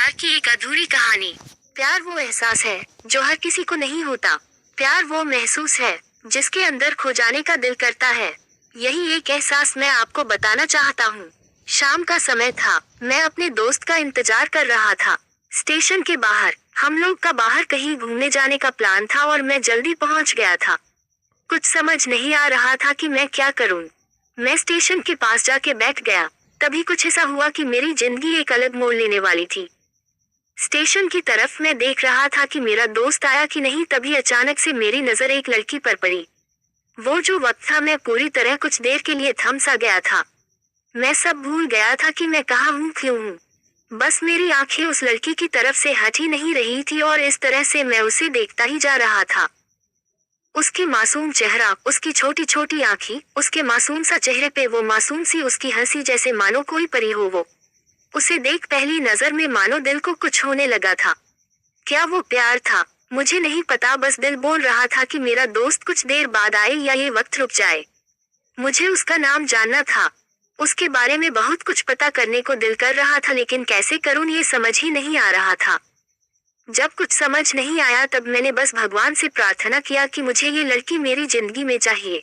प्यार की एक अधूरी कहानी। प्यार वो एहसास है जो हर किसी को नहीं होता। प्यार वो महसूस है जिसके अंदर खो जाने का दिल करता है। यही एक एहसास मैं आपको बताना चाहता हूँ। शाम का समय था, मैं अपने दोस्त का इंतजार कर रहा था। स्टेशन के बाहर हम लोग का बाहर कहीं घूमने जाने का प्लान था और मैं जल्दी पहुँच गया था। कुछ समझ नहीं आ रहा था कि मैं क्या करूँ। मैं स्टेशन के पास जाके बैठ गया। तभी कुछ ऐसा हुआ कि मेरी जिंदगी एक अलग मोड़ लेने वाली थी। स्टेशन की तरफ मैं देख रहा था कि मेरा दोस्त आया कि नहीं, तभी अचानक से मेरी नजर एक लड़की पर पड़ी। वो जो वक्त था, मैं पूरी तरह कुछ देर के लिए थम सा गया था। मैं सब भूल गया था कि मैं कहाँ हूँ, क्यों हूँ। बस मेरी आंखें उस लड़की की तरफ से हट ही नहीं रही थी और इस तरह से मैं उसे देखता ही जा रहा था। उसकी मासूम चेहरा, उसकी छोटी छोटी आंखें, उसके मासूम सा चेहरे पे वो मासूम सी उसकी हंसी, जैसे मानो कोई परी हो वो। उसे देख पहली नजर में मानो दिल को कुछ होने लगा था। क्या वो प्यार था? मुझे नहीं पता, बस दिल बोल रहा था कि मेरा दोस्त कुछ देर बाद आए या ये वक्त रुक जाए। मुझे उसका नाम जानना था। उसके बारे में बहुत कुछ पता करने को दिल कर रहा था, लेकिन कैसे करूं ये समझ ही नहीं आ रहा था। जब कुछ समझ नहीं आया तब मैंने बस भगवान से प्रार्थना किया कि मुझे ये लड़की मेरी जिंदगी में चाहिए।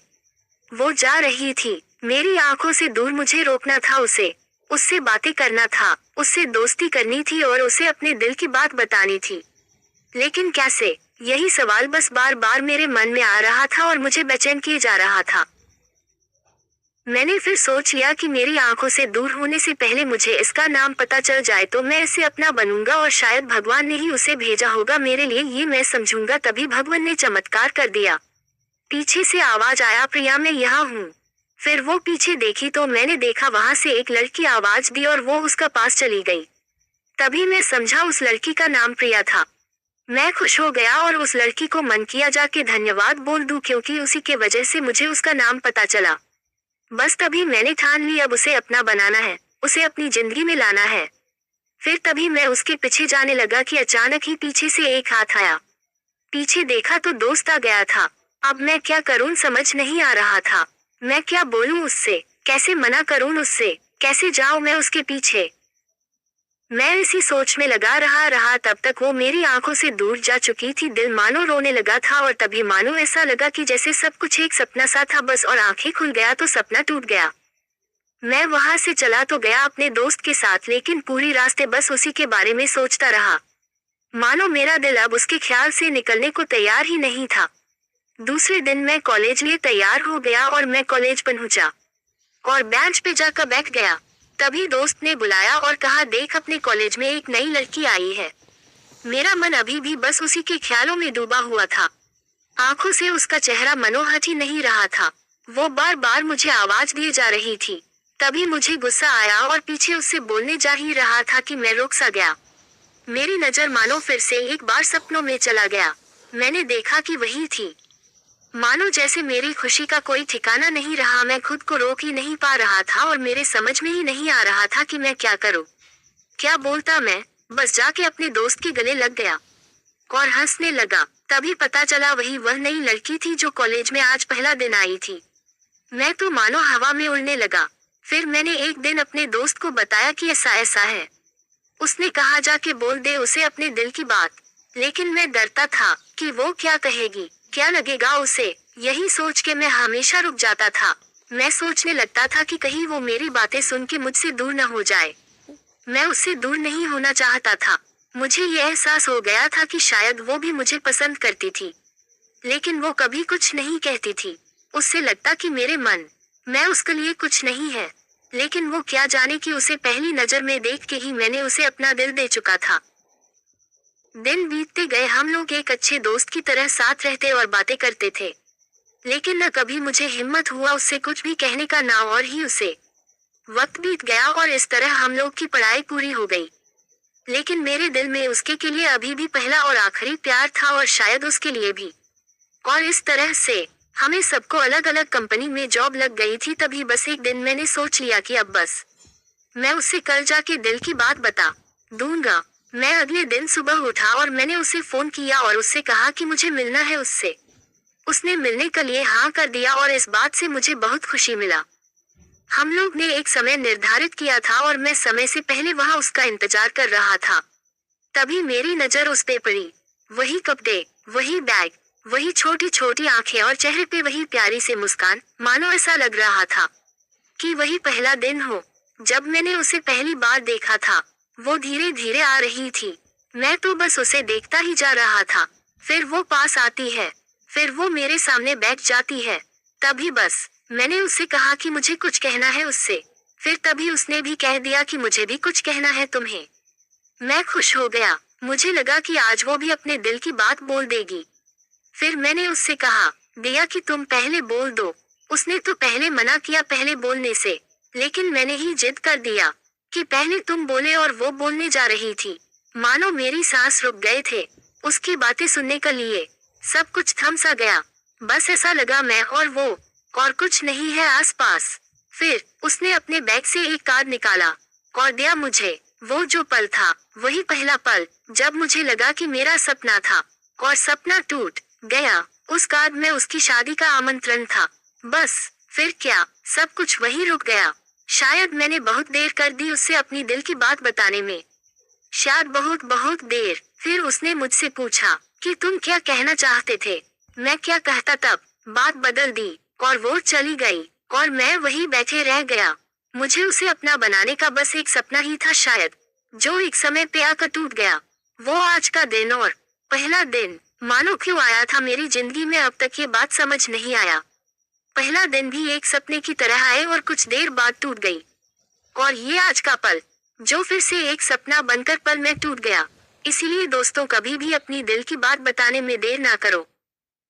वो जा रही थी, मेरी आंखों से दूर, मुझे रोकना था उसे। उससे बातें करना था, उससे दोस्ती करनी थी और उसे अपने दिल की बात बतानी थी। लेकिन कैसे? यही सवाल बस बार बार मेरे मन में आ रहा था और मुझे बेचैन किए जा रहा था। मैंने फिर सोच लिया कि मेरी आंखों से दूर होने से पहले मुझे इसका नाम पता चल जाए तो मैं इसे अपना बनूंगा और शायद भगवान ने ही उसे भेजा होगा मेरे लिए, ये मैं समझूंगा। तभी भगवान ने चमत्कार कर दिया। पीछे से आवाज आया, प्रिया मैं यहाँ हूँ। फिर वो पीछे देखी तो मैंने देखा वहां से एक लड़की आवाज दी और वो उसका पास चली गई। तभी मैं समझा उस लड़की का नाम प्रिया था। मैं खुश हो गया और उस लड़की को मन किया जाके धन्यवाद बोल दूं, क्योंकि उसी के वजह से मुझे उसका नाम पता चला। बस तभी मैंने ठान ली अब उसे अपना बनाना है, उसे अपनी जिंदगी में लाना है। फिर तभी मैं उसके पीछे जाने लगा कि अचानक ही पीछे से एक हाथ आया। पीछे देखा तो दोस्त आ गया था। अब मैं क्या करूं समझ नहीं आ रहा था। मैं क्या बोलूं उससे, कैसे मना करूं उससे, कैसे जाऊं मैं उसके पीछे। मैं इसी सोच में लगा रहा तब तक वो मेरी आंखों से दूर जा चुकी थी। दिल मानो रोने लगा था और तभी मानो ऐसा लगा कि जैसे सब कुछ एक सपना सा था बस, और आंखें खुल गया तो सपना टूट गया। मैं वहां से चला तो गया अपने दोस्त के साथ, लेकिन पूरी रास्ते बस उसी के बारे में सोचता रहा। मानो मेरा दिल अब उसके ख्याल से निकलने को तैयार ही नहीं था। दूसरे दिन मैं कॉलेज लिए तैयार हो गया और मैं कॉलेज पहुंचा और बेंच पे जाकर बैठ गया। तभी दोस्त ने बुलाया और कहा, देख अपने कॉलेज में एक नई लड़की आई है। मेरा मन अभी भी बस उसी के ख्यालों में डूबा हुआ था। आंखों से उसका चेहरा मनोहर ही नहीं रहा था। वो बार बार मुझे आवाज दिए जा रही थी। तभी मुझे गुस्सा आया और पीछे उससे बोलने जा ही रहा था कि मैं रुक सा गया। मेरी नजर मानो फिर से एक बार सपनों में चला गया। मैंने देखा कि वही थी। मानो जैसे मेरी खुशी का कोई ठिकाना नहीं रहा। मैं खुद को रोक ही नहीं पा रहा था और मेरे समझ में ही नहीं आ रहा था कि मैं क्या करूं। क्या बोलता मैं? बस जाके अपने दोस्त के गले लग गया और हंसने लगा। तभी पता चला वही वह नई लड़की थी जो कॉलेज में आज पहला दिन आई थी। मैं तो मानो हवा में उड़ने लगा। फिर मैंने एक दिन अपने दोस्त को बताया कि ऐसा ऐसा है। उसने कहा जाके बोल दे उसे अपने दिल की बात। लेकिन मैं डरता था कि वो क्या कहेगी, क्या लगेगा उसे। यही सोच के मैं हमेशा रुक जाता था। मैं सोचने लगता था कि कहीं वो मेरी बातें सुन के मुझसे दूर न हो जाए। मैं उससे दूर नहीं होना चाहता था। मुझे ये एहसास हो गया था कि शायद वो भी मुझे पसंद करती थी, लेकिन वो कभी कुछ नहीं कहती थी। उससे लगता कि मेरे मन मैं उसके लिए कुछ नहीं है। लेकिन वो क्या जाने कि उसे पहली नजर में देख के ही मैंने उसे अपना दिल दे चुका था। दिन बीतते गए, हम लोग एक अच्छे दोस्त की तरह साथ रहते और बातें करते थे। लेकिन न कभी मुझे हिम्मत हुआ उससे कुछ भी कहने का, ना और ही उसे। वक्त बीत गया और इस तरह हम लोग की पढ़ाई पूरी हो गई। लेकिन मेरे दिल में उसके के लिए अभी भी पहला और आखिरी प्यार था और शायद उसके लिए भी। और इस तरह से हमें सबको अलग अलग कंपनी में जॉब लग गई थी। तभी बस एक दिन मैंने सोच लिया कि अब बस मैं उससे कल जाके दिल की बात बता दूंगा। मैं अगले दिन सुबह उठा और मैंने उसे फोन किया और उससे कहा कि मुझे मिलना है उससे। उसने मिलने के लिए हाँ कर दिया और इस बात से मुझे बहुत खुशी मिला। हम लोग ने एक समय निर्धारित किया था और मैं समय से पहले वहां उसका इंतजार कर रहा था। तभी मेरी नजर उस पे पड़ी। वही कपड़े, वही बैग, वही छोटी छोटी आंखें और चेहरे पे वही प्यारी सी मुस्कान, मानो ऐसा लग रहा था कि वही पहला दिन हो जब मैंने उसे पहली बार देखा था। वो धीरे धीरे आ रही थी। मैं तो बस उसे देखता ही जा रहा था। फिर वो पास आती है, फिर वो मेरे सामने बैठ जाती है। तभी बस मैंने उससे कहा कि मुझे कुछ कहना है उससे। फिर तभी उसने भी कह दिया कि मुझे भी कुछ कहना है तुम्हें। मैं खुश हो गया। मुझे लगा कि आज वो भी अपने दिल की बात बोल देगी। फिर मैंने उससे कहा, दिया कि तुम पहले बोल दो। उसने तो पहले मना किया पहले बोलने से, लेकिन मैंने ही जिद कर दिया कि पहले तुम बोले और वो बोलने जा रही थी। मानो मेरी सांस रुक गए थे उसकी बातें सुनने के लिए। सब कुछ थम सा गया। बस ऐसा लगा मैं और वो, और कुछ नहीं है आसपास। फिर उसने अपने बैग से एक कार्ड निकाला और दिया मुझे। वो जो पल था वही पहला पल जब मुझे लगा कि मेरा सपना था और सपना टूट गया। उस कार्ड में उसकी शादी का आमंत्रण था। बस फिर क्या, सब कुछ वहीं रुक गया। शायद मैंने बहुत देर कर दी उससे अपनी दिल की बात बताने में, शायद बहुत बहुत देर। फिर उसने मुझसे पूछा कि तुम क्या कहना चाहते थे। मैं क्या कहता, तब बात बदल दी और वो चली गई और मैं वहीं बैठे रह गया। मुझे उसे अपना बनाने का बस एक सपना ही था शायद, जो एक समय पे आकर टूट गया। वो आज का दिन और पहला दिन मानो क्यों आया था मेरी जिंदगी में, अब तक ये बात समझ नहीं आया। पहला दिन भी एक सपने की तरह आए और कुछ देर बाद टूट गई। और ये आज का पल जो फिर से एक सपना बनकर पल में टूट गया। इसीलिए दोस्तों, कभी भी अपनी दिल की बात बताने में देर ना करो,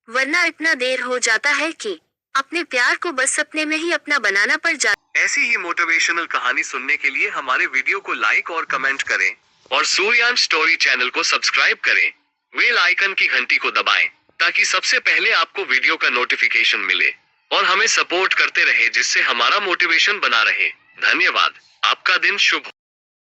वरना इतना देर हो जाता है कि अपने प्यार को बस सपने में ही अपना बनाना पड़ जाता। ऐसी ही मोटिवेशनल कहानी सुनने के लिए हमारे वीडियो को लाइक और कमेंट करें और सूर्यांश स्टोरी चैनल को सब्सक्राइब करें। बेल आइकन की घंटी को दबाएं ताकि सबसे पहले आपको वीडियो का नोटिफिकेशन मिले और हमें सपोर्ट करते रहे, जिससे हमारा मोटिवेशन बना रहे। धन्यवाद। आपका दिन शुभ हो।